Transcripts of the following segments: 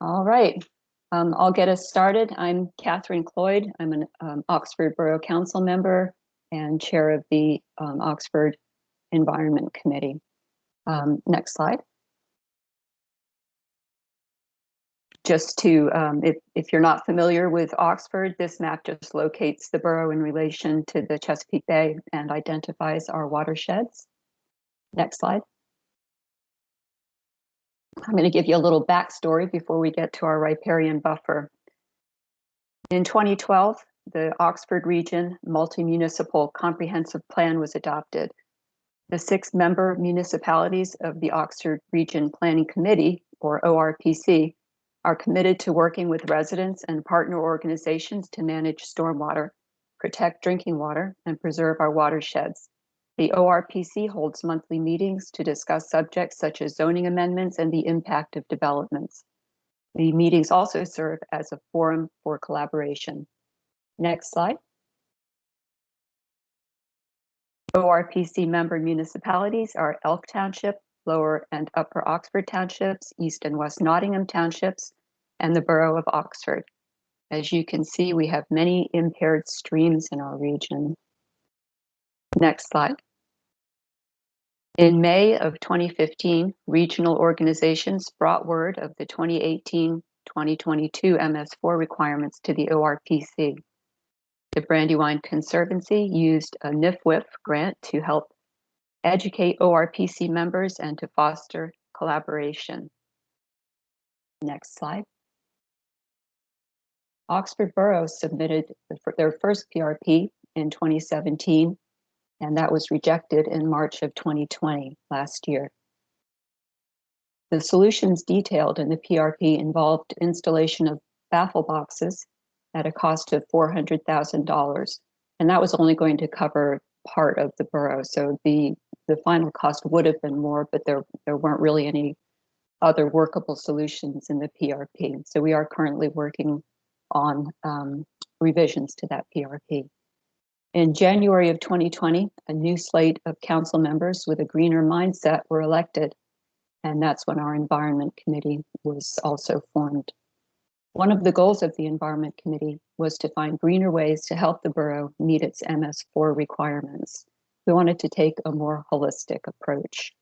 All right, I'll get us started. I'm Catherine Cloyd. I'm an Oxford Borough Council member and chair of the Oxford Environment Committee. Next slide. Just to, if you're not familiar with Oxford, this map just locates the borough in relation to the Chesapeake Bay and identifies our watersheds. Next slide. I'm going to give you a little backstory before we get to our riparian buffer. In 2012, the Oxford Region Multi-Municipal Comprehensive Plan was adopted. The 6 member municipalities of the Oxford Region Planning Committee, or ORPC, are committed to working with residents and partner organizations to manage stormwater, protect drinking water, and preserve our watersheds. The ORPC holds monthly meetings to discuss subjects such as zoning amendments and the impact of developments. The meetings also serve as a forum for collaboration. Next slide. ORPC member municipalities are Elk Township, Lower and Upper Oxford Townships, East and West Nottingham Townships, and the Borough of Oxford. As you can see, we have many impaired streams in our region. Next slide. In May of 2015, regional organizations brought word of the 2018-2022 MS4 requirements to the ORPC. The Brandywine Conservancy used a NIFWIF grant to help educate ORPC members and to foster collaboration. Next slide. Oxford Borough submitted their first PRP in 2017, and that was rejected in March of 2020, last year. The solutions detailed in the PRP involved installation of baffle boxes at a cost of $400,000, and that was only going to cover part of the borough. So the final cost would have been more, but there weren't really any other workable solutions in the PRP. So we are currently working on revisions to that PRP. In January of 2020, a new slate of council members with a greener mindset were elected, and that's when our Environment Committee was also formed. One of the goals of the Environment Committee was to find greener ways to help the borough meet its MS4 requirements. We wanted to take a more holistic approach.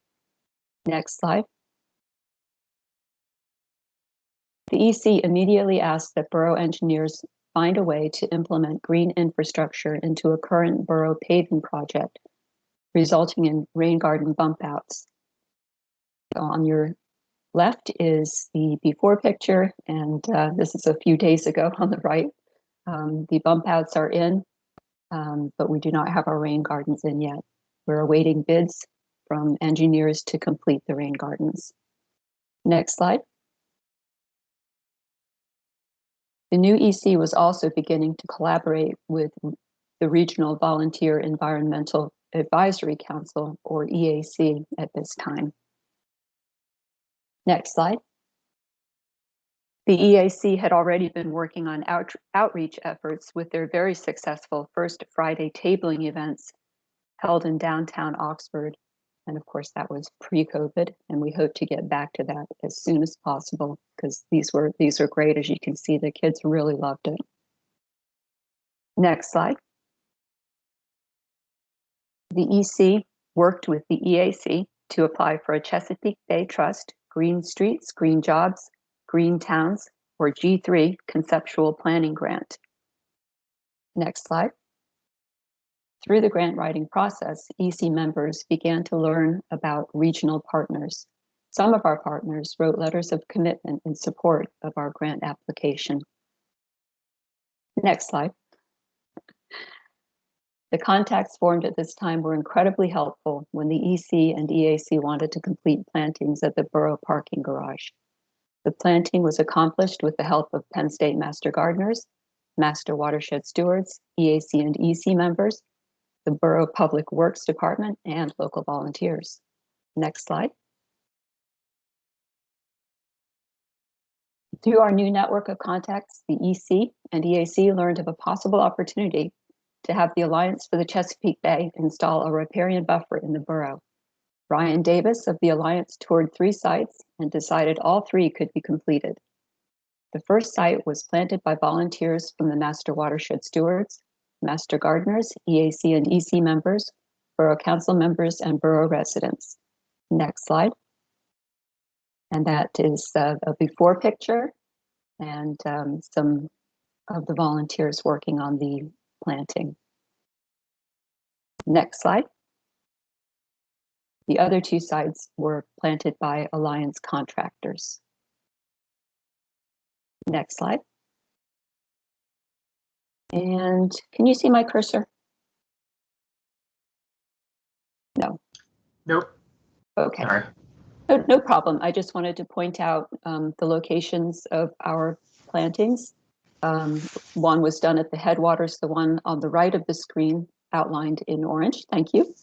Next slide. The EC immediately asked that borough engineers find a way to implement green infrastructure into a current borough paving project, resulting in rain garden bump outs. So on your left is the before picture, and this is a few days ago on the right. The bump outs are in, but we do not have our rain gardens in yet. We're awaiting bids from engineers to complete the rain gardens. Next slide. The new EC was also beginning to collaborate with the Regional Volunteer Environmental Advisory Council, or EAC, at this time. Next slide. The EAC had already been working on outreach efforts with their very successful First Friday tabling events held in downtown Oxford. And of course, that was pre-COVID, and we hope to get back to that as soon as possible, because these were great. As you can see, the kids really loved it. Next slide. The EC worked with the EAC to apply for a Chesapeake Bay Trust Green Streets, Green Jobs, Green Towns, or G3 conceptual planning grant. Next slide. Through the grant writing process, EC members began to learn about regional partners. Some of our partners wrote letters of commitment in support of our grant application. Next slide. The contacts formed at this time were incredibly helpful when the EC and EAC wanted to complete plantings at the borough parking garage. The planting was accomplished with the help of Penn State Master Gardeners, Master Watershed Stewards, EAC and EC members, the Borough Public Works Department, and local volunteers. Next slide. Through our new network of contacts, the EC and EAC learned of a possible opportunity to have the Alliance for the Chesapeake Bay install a riparian buffer in the borough. Ryan Davis of the Alliance toured 3 sites and decided all 3 could be completed. The first site was planted by volunteers from the Master Watershed Stewards, Master Gardeners, EAC and EC members, Borough Council members, and Borough residents. Next slide. And that is a before picture and some of the volunteers working on the planting. Next slide. The other two sites were planted by Alliance contractors. Next slide. And can you see my cursor? No. Nope. Okay. Sorry. No problem. I just wanted to point out the locations of our plantings. One was done at the headwaters. The one on the right of the screen, outlined in orange, thank you,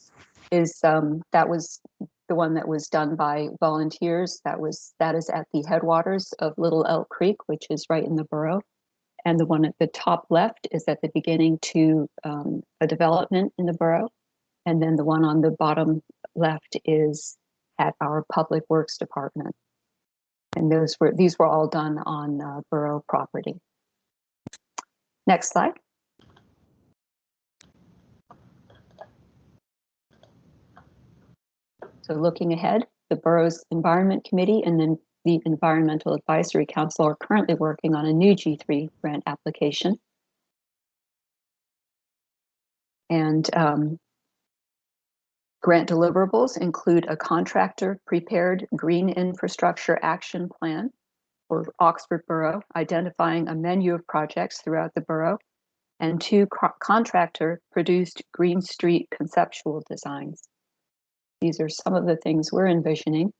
is that was the one that was done by volunteers. That is at the headwaters of Little Elk Creek, which is right in the borough. And the one at the top left is at the beginning to a development in the borough. And then the one on the bottom left is at our Public Works Department. And these were all done on borough property. Next slide. So looking ahead, the borough's Environment Committee and then the Environmental Advisory Council are currently working on a new G3 grant application. And grant deliverables include a contractor-prepared green infrastructure action plan for Oxford Borough, identifying a menu of projects throughout the borough, and 2 contractor-produced Green Street conceptual designs. These are some of the things we're envisioning.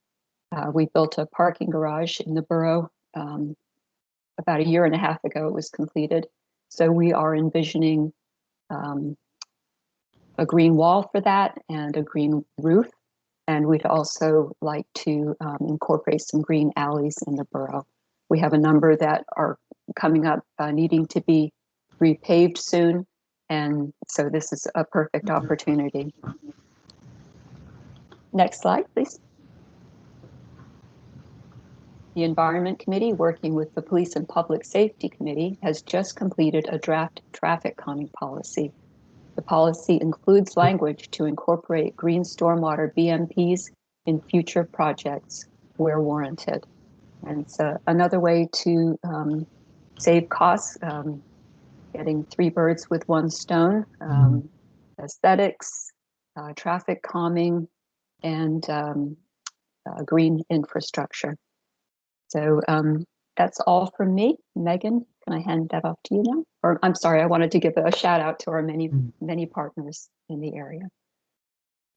We built a parking garage in the borough about a year and a half ago. It was completed. So we are envisioning a green wall for that and a green roof. And we'd also like to incorporate some green alleys in the borough. We have a number that are coming up needing to be repaved soon. And so this is a perfect opportunity. Next slide, please. The Environment Committee, working with the Police and Public Safety Committee, has just completed a draft traffic calming policy. The policy includes language to incorporate green stormwater BMPs in future projects where warranted. And it's another way to save costs, getting 3 birds with 1 stone, aesthetics, traffic calming, and green infrastructure. So that's all from me. Megan, can I hand that off to you now? Or I'm sorry, I wanted to give a shout out to our many partners in the area.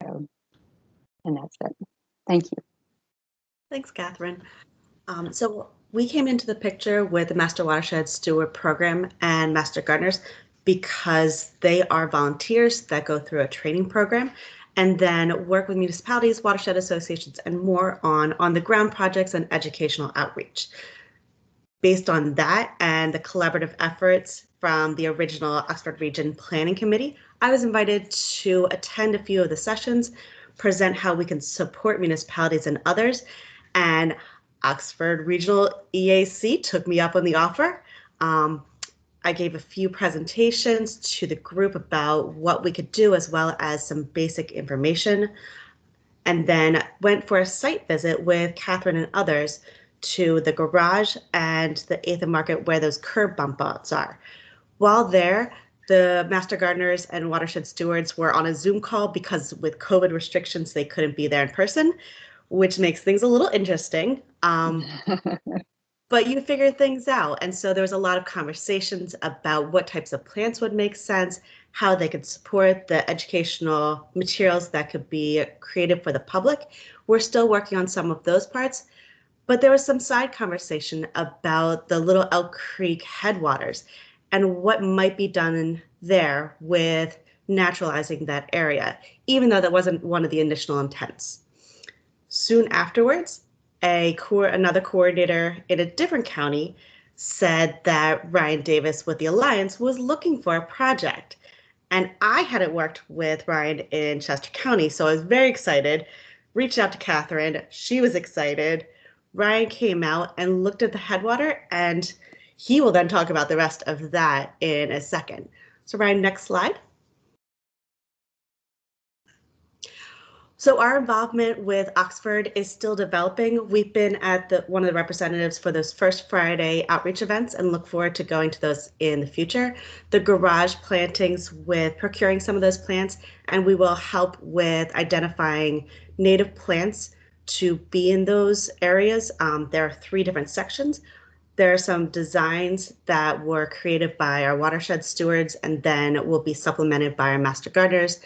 So, and that's it. Thank you. Thanks, Catherine. So we came into the picture with the Master Watershed Steward Program and Master Gardeners because they are volunteers that go through a training program and then work with municipalities, watershed associations, and more on the ground projects and educational outreach. Based on that and the collaborative efforts from the original Oxford Region Planning Committee, I was invited to attend a few of the sessions, present how we can support municipalities and others, and Oxford Regional EAC took me up on the offer. I gave a few presentations to the group about what we could do, as well as some basic information, and then went for a site visit with Catherine and others to the garage and the 8th and Market where those curb bump outs are. While there, the Master Gardeners and Watershed Stewards were on a Zoom call because with COVID restrictions, they couldn't be there in person, which makes things a little interesting. But you figure things out. And so there was a lot of conversations about what types of plants would make sense, how they could support the educational materials that could be created for the public. We're still working on some of those parts, but there was some side conversation about the Little Elk Creek headwaters and what might be done there with naturalizing that area, even though that wasn't one of the initial intents. Soon afterwards, another coordinator in a different county said that Ryan Davis with the Alliance was looking for a project. And I hadn't worked with Ryan in Chester County, so I was very excited, reached out to Catherine, she was excited. Ryan came out and looked at the headwater and He will then talk about the rest of that in a second. So Ryan, next slide. So our involvement with Oxford is still developing. We've been at one of the representatives for those first Friday outreach events and look forward to going to those in the future. The garage plantings with procuring some of those plants, and we will help with identifying native plants to be in those areas. There are 3 different sections. There are some designs that were created by our watershed stewards and then will be supplemented by our master gardeners.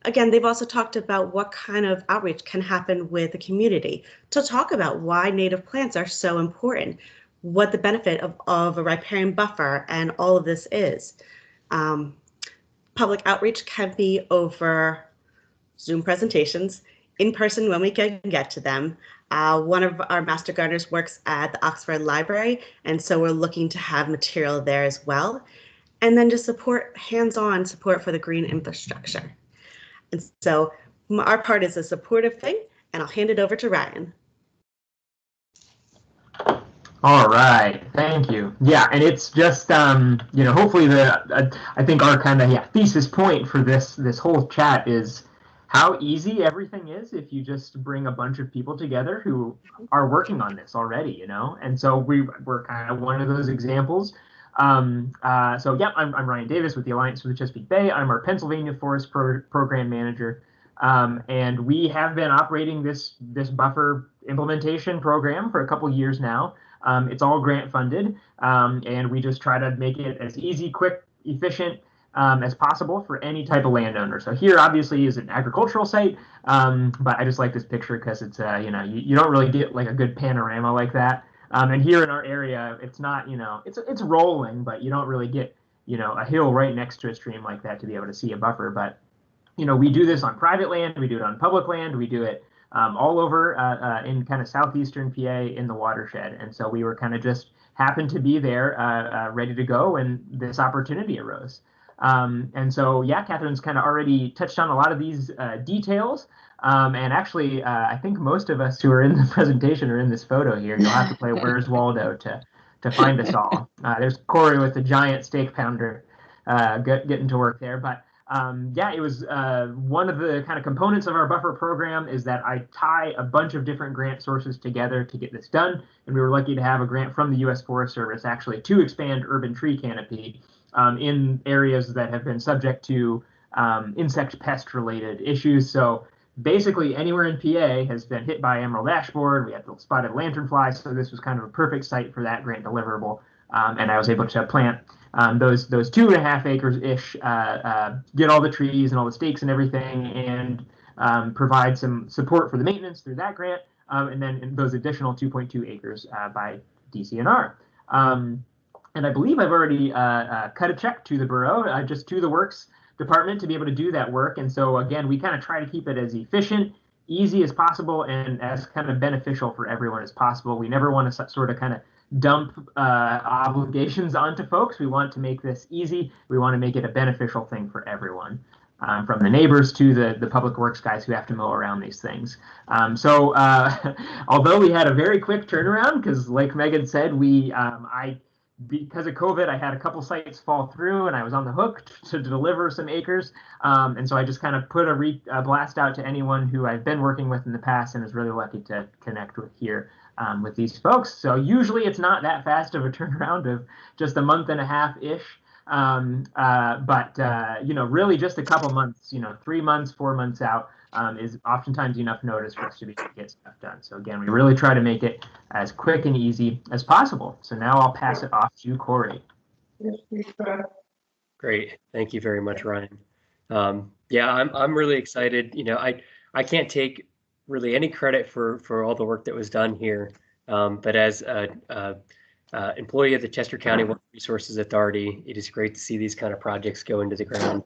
Again, they've also talked about what kind of outreach can happen with the community to talk about why native plants are so important, what the benefit of a riparian buffer and all of this is. Public outreach can be over Zoom presentations, in person when we can get to them. One of our master gardeners works at the Oxford Library, and so we're looking to have material there as well. And then just support, hands-on support for the green infrastructure. And so our part is a supportive thing, and I'll hand it over to Ryan. All right, thank you. Yeah, and it's just hopefully I think our kind of thesis point for this whole chat is how easy everything is if you just bring a bunch of people together who are working on this already, And so we're kind of one of those examples. I'm Ryan Davis with the Alliance for the Chesapeake Bay. I'm our Pennsylvania Forest Program Manager. And we have been operating this buffer implementation program for a couple years now. It's all grant funded, and we just try to make it as easy, quick, efficient as possible for any type of landowner. So here obviously is an agricultural site, but I just like this picture because it's you don't really get like a good panorama like that. And here in our area, it's not it's rolling, but you don't really get a hill right next to a stream like that to be able to see a buffer. But we do this on private land, we do it on public land, we do it all over in kind of southeastern PA in the watershed. And so we were kind of just happened to be there ready to go when this opportunity arose. And so, Catherine's kind of already touched on a lot of these details. And actually, I think most of us who are in the presentation are in this photo here. You'll have to play Where's Waldo to find us all. There's Corey with the giant steak pounder getting to work there. But it was one of the kind of components of our buffer program is that I tie a bunch of different grant sources together to get this done. And we were lucky to have a grant from the U.S. Forest Service actually to expand urban tree canopy in areas that have been subject to insect pest related issues. So basically anywhere in PA has been hit by emerald ash borer. We had the spotted lanternfly. So this was kind of a perfect site for that grant deliverable. And I was able to plant those 2.5 acres ish, get all the trees and all the stakes and everything, and provide some support for the maintenance through that grant, and then those additional 2.2 acres by DCNR. And I believe I've already cut a check to the borough, just to the Works Department to be able to do that work. And so again, we kind of try to keep it as efficient, easy as possible, and as kind of beneficial for everyone as possible. We never want to sort of kind of dump obligations onto folks. We want to make this easy. We want to make it a beneficial thing for everyone, from the neighbors to the public works guys who have to mow around these things. Although we had a very quick turnaround, because like Megan said, because of COVID, I had a couple sites fall through and I was on the hook to deliver some acres. And so I just kind of put a blast out to anyone who I've been working with in the past and was really lucky to connect with here with these folks. So usually it's not that fast of a turnaround of just a month and a half-ish. Really just a couple months, 3 months, 4 months out is oftentimes enough notice for us to be able to get stuff done. So again, we really try to make it as quick and easy as possible. So now I'll pass it off to Corey. Great. Thank you very much, Ryan. I'm really excited. I can't take really any credit for all the work that was done here. But as a employee of the Chester County Water Resources Authority, it is great to see these kind of projects go into the ground.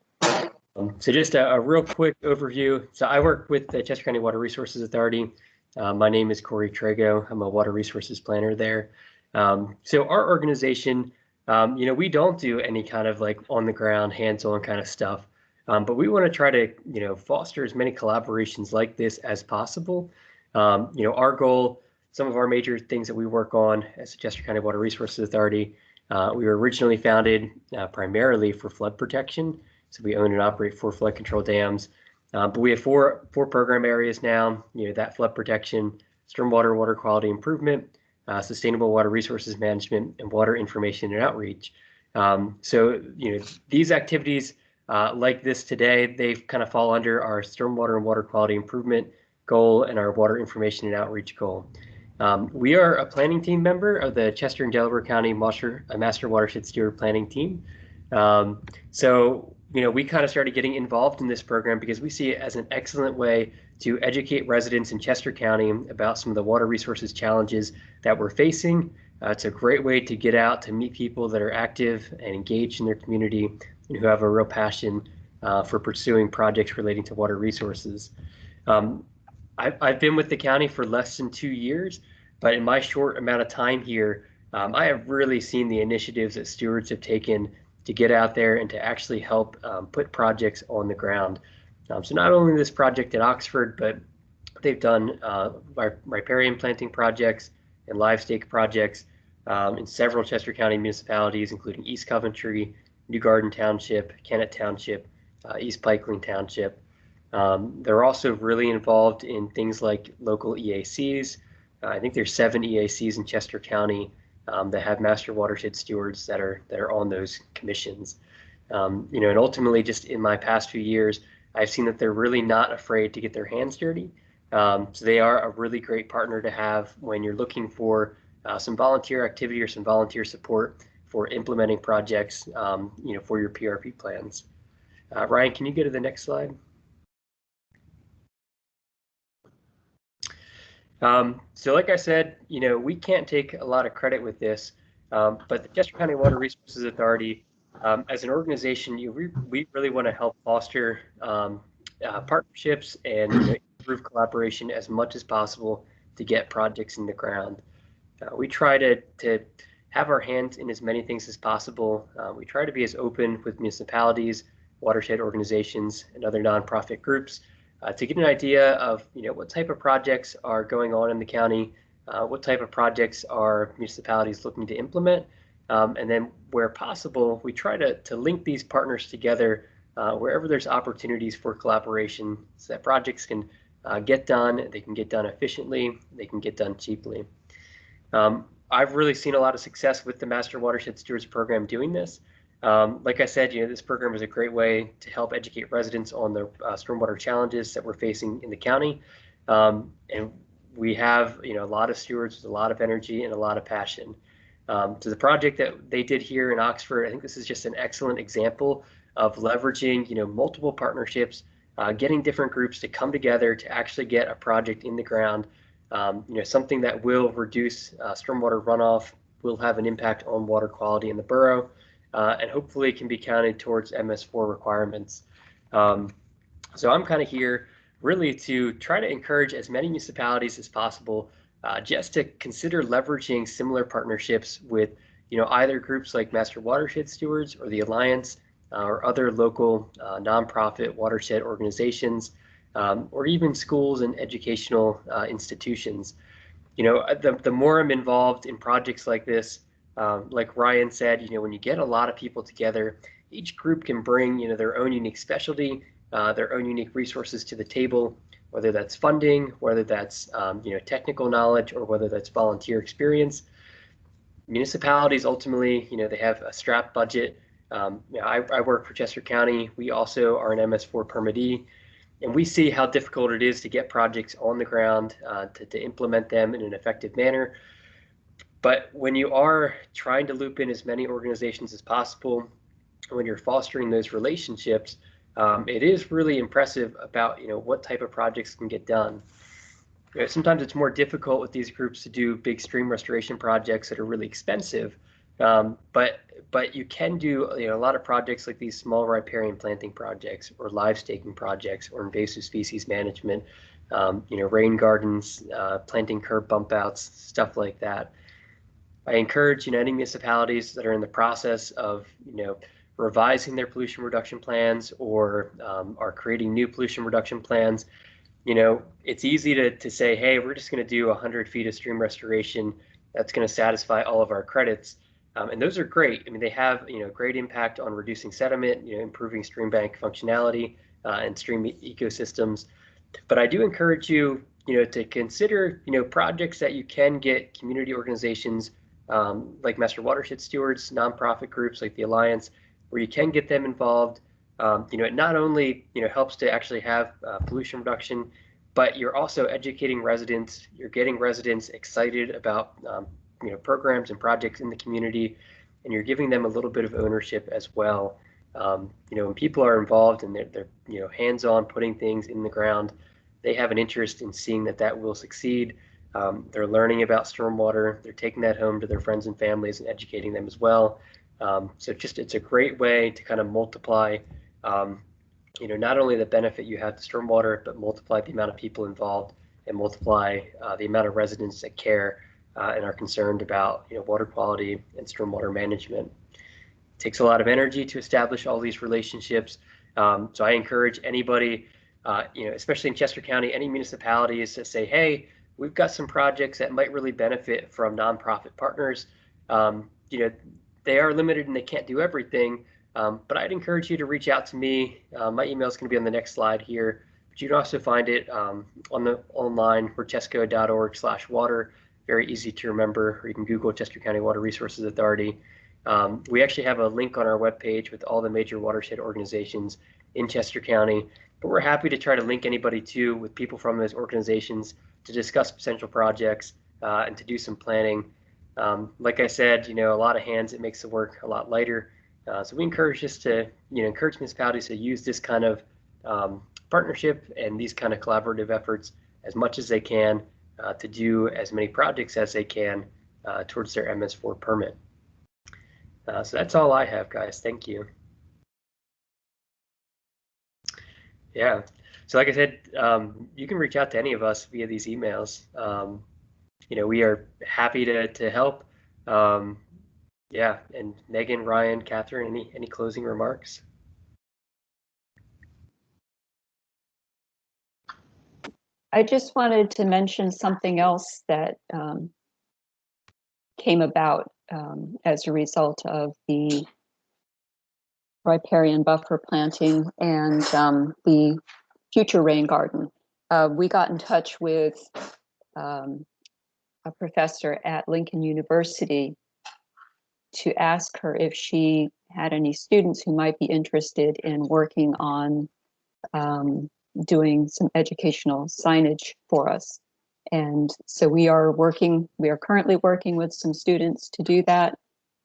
So just a real quick overview. So I work with the Chester County Water Resources Authority. My name is Corey Trago. I'm a water resources planner there. So our organization, we don't do any kind of like on the ground, hands-on kind of stuff. But we want to try to, foster as many collaborations like this as possible. Our goal, some of our major things that we work on as the Chester County Water Resources Authority We were originally founded primarily for flood protection, so we own and operate 4 flood control dams. But we have four program areas now. That flood protection, stormwater water quality improvement, sustainable water resources management, and water information and outreach. So these activities like this today, they kind of fall under our stormwater and water quality improvement goal and our water information and outreach goal. We are a planning team member of the Chester and Delaware County Master Watershed Steward Planning Team. So we kind of started getting involved in this program because we see it as an excellent way to educate residents in Chester County about some of the water resources challenges that we're facing. It's a great way to get out to meet people that are active and engaged in their community and who have a real passion for pursuing projects relating to water resources. I've been with the county for less than 2 years, but in my short amount of time here, I have really seen the initiatives that stewards have taken to get out there and to actually help put projects on the ground. So not only this project at Oxford, but they've done riparian planting projects and live stake projects in several Chester County municipalities, including East Coventry, New Garden Township, Kennett Township, East Pikeling Township. They're also really involved in things like local EACs. I think there's 7 EACs in Chester County that have master watershed stewards that are on those commissions. And ultimately, just in my past few years, I've seen that they're really not afraid to get their hands dirty. So they are a really great partner to have when you're looking for some volunteer activity or some volunteer support for implementing projects, for your PRP plans. Ryan, can you go to the next slide? So like I said, we can't take a lot of credit with this, but the Chester County Water Resources Authority, as an organization, we really want to help foster partnerships and improve collaboration as much as possible to get projects in the ground. We try to have our hands in as many things as possible. We try to be as open with municipalities, watershed organizations, and other nonprofit groups to get an idea of what type of projects are going on in the county, what type of projects are municipalities looking to implement, and then where possible, we try to link these partners together wherever there's opportunities for collaboration so that projects can get done, they can get done efficiently, they can get done cheaply. I've really seen a lot of success with the Master Watershed Stewards program doing this. Like I said, this program is a great way to help educate residents on the stormwater challenges that we're facing in the county. And we have, a lot of stewards with a lot of energy and a lot of passion. So the project that they did here in Oxford, I think this is just an excellent example of leveraging, multiple partnerships, getting different groups to come together to actually get a project in the ground. Something that will reduce stormwater runoff, will have an impact on water quality in the borough, and hopefully can be counted towards MS4 requirements. So I'm kind of here really to try to encourage as many municipalities as possible just to consider leveraging similar partnerships with either groups like Master Watershed Stewards or the Alliance or other local nonprofit watershed organizations, or even schools and educational institutions. The more I'm involved in projects like this, like Ryan said, when you get a lot of people together, each group can bring their own unique specialty, their own unique resources to the table, whether that's funding, whether that's technical knowledge, or whether that's volunteer experience. Municipalities ultimately, they have a strapped budget. I work for Chester County. We also are an MS4 permittee, and we see how difficult it is to get projects on the ground, to implement them in an effective manner. But when you are trying to loop in as many organizations as possible, when you're fostering those relationships, it is really impressive about what type of projects can get done. Sometimes it's more difficult with these groups to do big stream restoration projects that are really expensive, but you can do a lot of projects like these small riparian planting projects, or live staking projects, or invasive species management, rain gardens, planting curb bump outs, stuff like that. I encourage any municipalities that are in the process of revising their pollution reduction plans, or are creating new pollution reduction plans. It's easy to say, hey, we're just going to do 100 feet of stream restoration. That's going to satisfy all of our credits. And those are great. I mean, they have, great impact on reducing sediment, improving stream bank functionality and stream ecosystems. But I do encourage you, to consider, projects that you can get community organizations like Master Watershed Stewards, nonprofit groups like the Alliance, where you can get them involved. It not only, helps to actually have pollution reduction, but you're also educating residents. You're getting residents excited about programs and projects in the community, and you're giving them a little bit of ownership as well. When people are involved and they're hands-on putting things in the ground, they have an interest in seeing that will succeed. They're learning about stormwater. They're taking that home to their friends and families and educating them as well. So it's a great way to kind of multiply, not only the benefit you have to stormwater, but multiply the amount of people involved and multiply the amount of residents that care and are concerned about water quality and stormwater management. It takes a lot of energy to establish all these relationships. So I encourage anybody, especially in Chester County, any municipalities to say, hey, we've got some projects that might really benefit from nonprofit partners. They are limited and they can't do everything, but I'd encourage you to reach out to me. My email is going to be on the next slide here, but you can also find it online, chesco.org/water. Very easy to remember, or you can Google Chester County Water Resources Authority. We actually have a link on our webpage with all the major watershed organizations in Chester County, but we're happy to try to link anybody with people from those organizations to discuss potential projects and to do some planning. Like I said, a lot of hands, it makes the work a lot lighter. So we encourage encourage municipalities to use this kind of partnership and these kind of collaborative efforts as much as they can to do as many projects as they can towards their MS4 permit. So that's all I have, guys. Thank you. Yeah. So like I said, you can reach out to any of us via these emails. We are happy to help. Yeah. And Megan, Ryan, Catherine, any closing remarks? I just wanted to mention something else that came about as a result of the riparian buffer planting and the future rain garden. We got in touch with a professor at Lincoln University to ask her if she had any students who might be interested in working on doing some educational signage for us. And so we are currently working with some students to do that.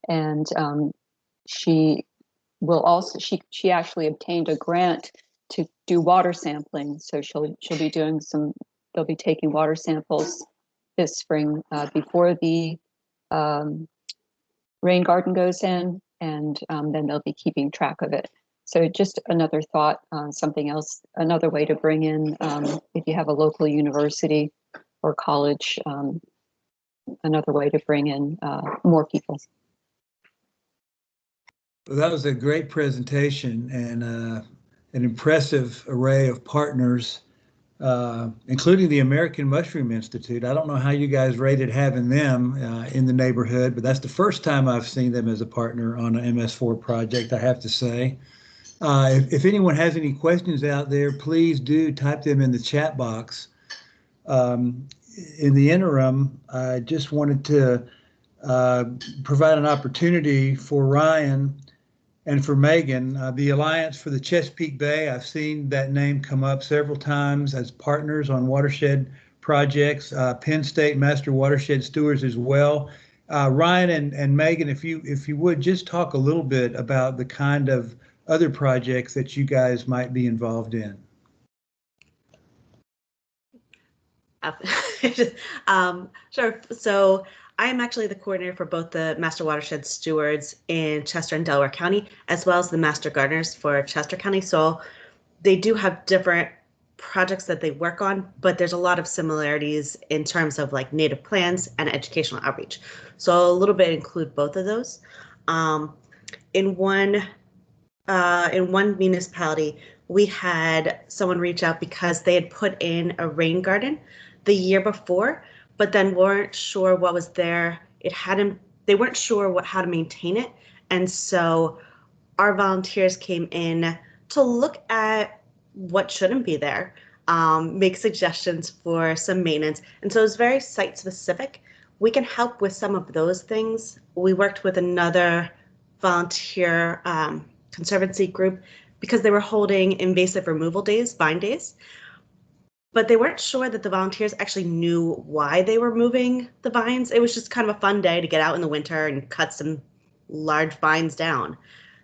And she actually obtained a grant to do water sampling. So she'll be doing they'll be taking water samples this spring before the rain garden goes in, and then they'll be keeping track of it. So just another thought, something else, another way to bring in, if you have a local university or college, another way to bring in more people. Well, that was a great presentation and an impressive array of partners, including the American Mushroom Institute. I don't know how you guys rated having them in the neighborhood, but that's the first time I've seen them as a partner on an MS4 project, I have to say. If anyone has any questions out there, please do type them in the chat box. In the interim, I just wanted to provide an opportunity for Ryan and for Megan. The Alliance for the Chesapeake Bay, I've seen that name come up several times as partners on watershed projects. Penn State Master Watershed Stewards as well. Ryan and Megan, if you would just talk a little bit about the kind of other projects that you guys might be involved in. Sure. So I'm actually the coordinator for both the Master Watershed Stewards in Chester and Delaware County, as well as the Master Gardeners for Chester County. So they do have different projects that they work on, but there's a lot of similarities in terms of like native plans and educational outreach. So a little bit include both of those. In one municipality, we had someone reach out because they had put in a rain garden the year before, but then weren't sure what was there. It hadn't they weren't sure how to maintain it. And so our volunteers came in to look at what shouldn't be there, make suggestions for some maintenance. And so it's very site specific. We can help with some of those things. We worked with another volunteer conservancy group because they were holding invasive removal days, vine days, but they weren't sure that the volunteers actually knew why they were moving the vines. It was just kind of a fun day to get out in the winter and cut some large vines down.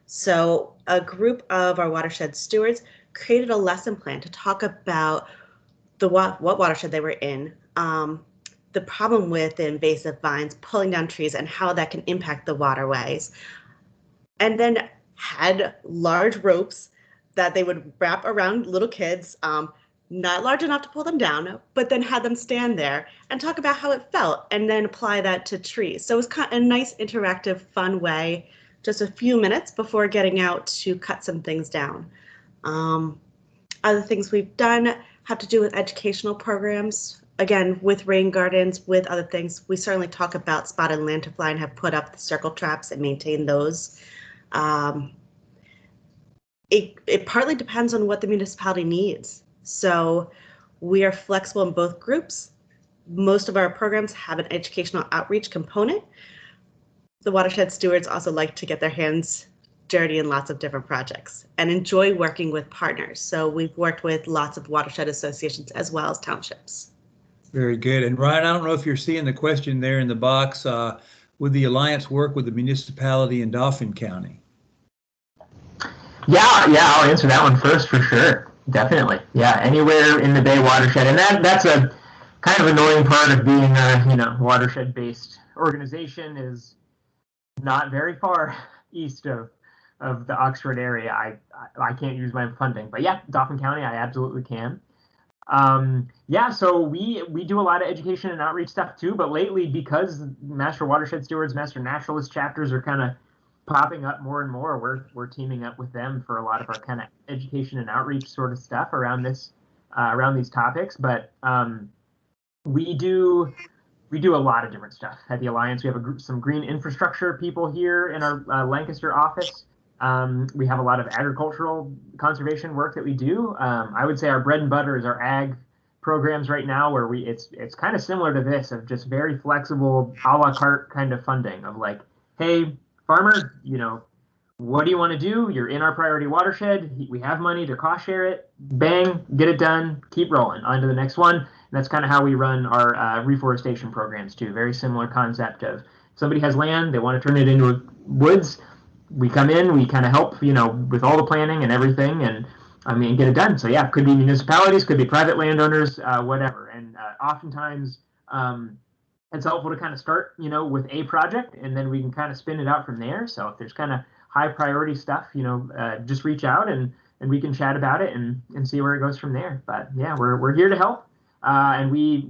So a group of our watershed stewards created a lesson plan to talk about what watershed they were in, the problem with the invasive vines pulling down trees and how that can impact the waterways, and then had large ropes that they would wrap around little kids, not large enough to pull them down, but then had them stand there and talk about how it felt and then apply that to trees. So it was kind of a nice interactive, fun way, just a few minutes before getting out to cut some things down. Other things we've done have to do with educational programs. Again, with rain gardens, with other things, we certainly talk about spotted lanternfly and have put up the circle traps and maintain those. It partly depends on what the municipality needs. So we are flexible in both groups. Most of our programs have an educational outreach component. The watershed stewards also like to get their hands dirty in lots of different projects and enjoy working with partners. So we've worked with lots of watershed associations as well as townships. Very good. And Ryan, I don't know if you're seeing the question there in the box. Would the Alliance work with the municipality in Dauphin County? Yeah, I'll answer that one first for sure. Definitely. Yeah, anywhere in the Bay watershed. And that's a kind of annoying part of being a, watershed-based organization is not very far east of the Oxford area. I can't use my funding, but yeah, Dauphin County, I absolutely can. So we do a lot of education and outreach stuff too, but lately because Master Watershed Stewards, Master Naturalist chapters are kind of popping up more and more, we're teaming up with them for a lot of our kind of education and outreach sort of stuff around these topics. But we do a lot of different stuff at the Alliance. We have some green infrastructure people here in our Lancaster office. We have a lot of agricultural conservation work that we do. I would say our bread and butter is our ag programs right now, where it's kind of similar to this, of just very flexible a la carte kind of funding of like, hey, farmer, what do you want to do? You're in our priority watershed. We have money to cost share it. Bang, get it done. Keep rolling on to the next one. And that's kind of how we run our reforestation programs too. Very similar concept of somebody has land, they want to turn it into woods. We come in, we kind of help, with all the planning and everything, and get it done. So yeah, could be municipalities, could be private landowners, whatever. And oftentimes it's helpful to kind of start, with a project, and then we can kind of spin it out from there. So if there's kind of high priority stuff, just reach out and we can chat about it and see where it goes from there. But yeah, we're here to help, and we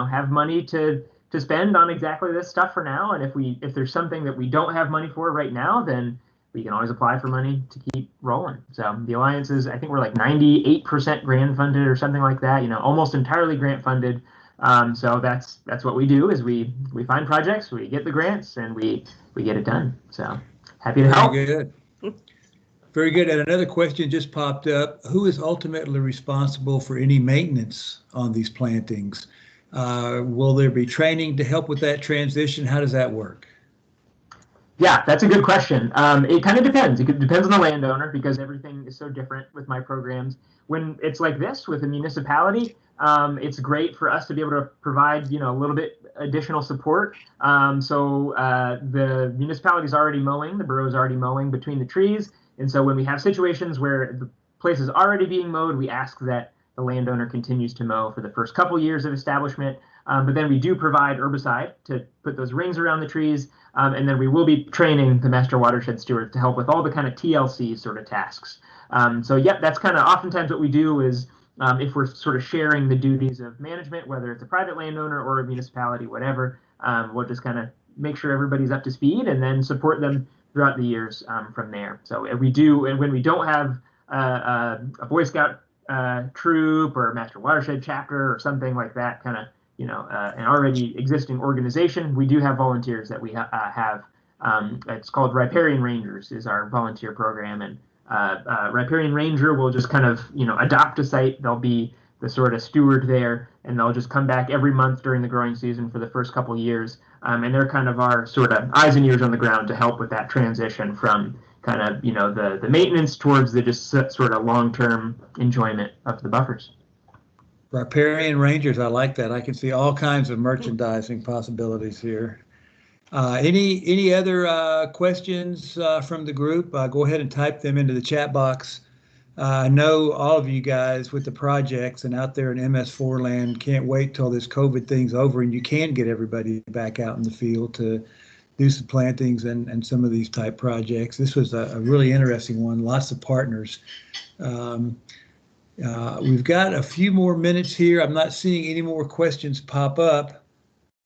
have money to spend on exactly this stuff for now. And if there's something that we don't have money for right now, then we can always apply for money to keep rolling. So the Alliance is, I think we're like 98% grant funded or something like that, almost entirely grant funded. So that's what we do is we find projects, we get the grants, and we get it done. So happy to help. Very good. Very good. And another question just popped up. Who is ultimately responsible for any maintenance on these plantings? Will there be training to help with that transition? How does that work? Yeah, that's a good question. It kind of depends. It depends on the landowner because everything is so different with my programs. When it's like this with a municipality, it's great for us to be able to provide, a little bit additional support. So the municipality is already mowing, the borough is already mowing between the trees. And so when we have situations where the place is already being mowed, we ask that the landowner continues to mow for the first couple years of establishment. But then we do provide herbicide to put those rings around the trees. And then we will be training the Master Watershed Stewards to help with all the kind of TLC sort of tasks. So yeah, that's kind of oftentimes what we do is if we're sort of sharing the duties of management, whether it's a private landowner or a municipality, whatever, we'll just kind of make sure everybody's up to speed and then support them throughout the years from there. So if we do, and when we don't have a Boy Scout troop or a Master Watershed chapter or something like that, kind of, an already existing organization, we do have volunteers that we have. It's called Riparian Rangers is our volunteer program, and Riparian Ranger will just kind of adopt a site. They'll be the sort of steward there, and they'll just come back every month during the growing season for the first couple years, and they're kind of our sort of eyes and ears on the ground to help with that transition from kind of the maintenance towards the just sort of long-term enjoyment of the buffers. Riparian Rangers, I like that. I can see all kinds of merchandising possibilities here. Any other questions from the group? Go ahead and type them into the chat box. I know all of you guys with the projects and out there in MS4 land can't wait till this COVID thing's over and you can get everybody back out in the field to do some plantings and some of these type projects. This was a really interesting one, lots of partners. We've got a few more minutes here. I'm not seeing any more questions pop up.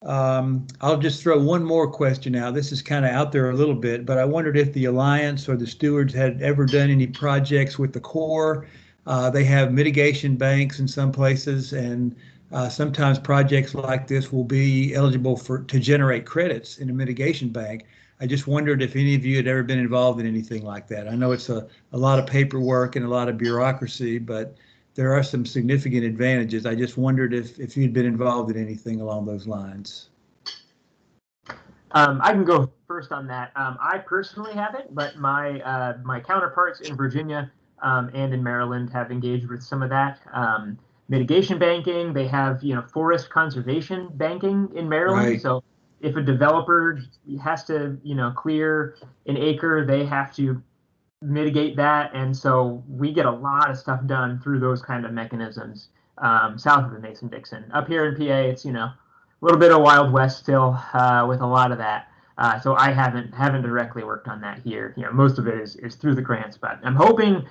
I'll just throw one more question out. This is kind of out there a little bit, but I wondered if the Alliance or the stewards had ever done any projects with the Corps. They have mitigation banks in some places, and sometimes projects like this will be eligible to generate credits in a mitigation bank. I just wondered if any of you had ever been involved in anything like that. I know it's a lot of paperwork and a lot of bureaucracy, but there are some significant advantages. I just wondered if you'd been involved in anything along those lines. I can go first on that. I personally haven't, but my counterparts in Virginia and in Maryland have engaged with some of that. Mitigation banking, they have forest conservation banking in Maryland. Right. So if a developer has to clear an acre, they have to mitigate that, and so we get a lot of stuff done through those kind of mechanisms south of the Mason-Dixon. Up here in PA, it's a little bit of Wild West still with a lot of that. So I haven't directly worked on that here. Most of it is through the grants, but I'm hoping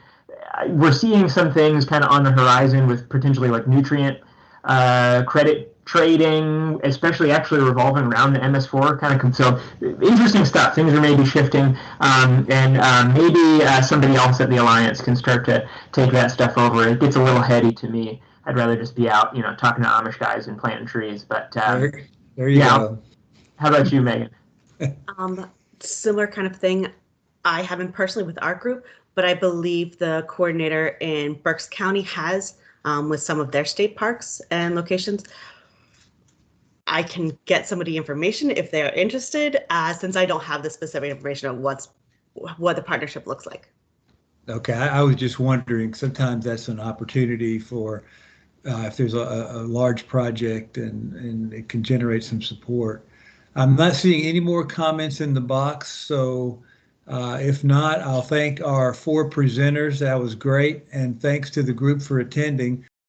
we're seeing some things kind of on the horizon with potentially like nutrient credit trading, especially actually revolving around the MS4 kind of. So interesting stuff. Things are maybe shifting, and maybe somebody else at the Alliance can start to take that stuff over. It gets a little heady to me. I'd rather just be out, talking to Amish guys and planting trees. But there you go. How about you, Megan? Similar kind of thing. I haven't personally with our group, but I believe the coordinator in Berks County has with some of their state parks and locations. I can get somebody information if they're interested, since I don't have the specific information on what the partnership looks like. Okay, I was just wondering, sometimes that's an opportunity for if there's a large project and it can generate some support. I'm not seeing any more comments in the box, so if not, I'll thank our 4 presenters. That was great, and thanks to the group for attending.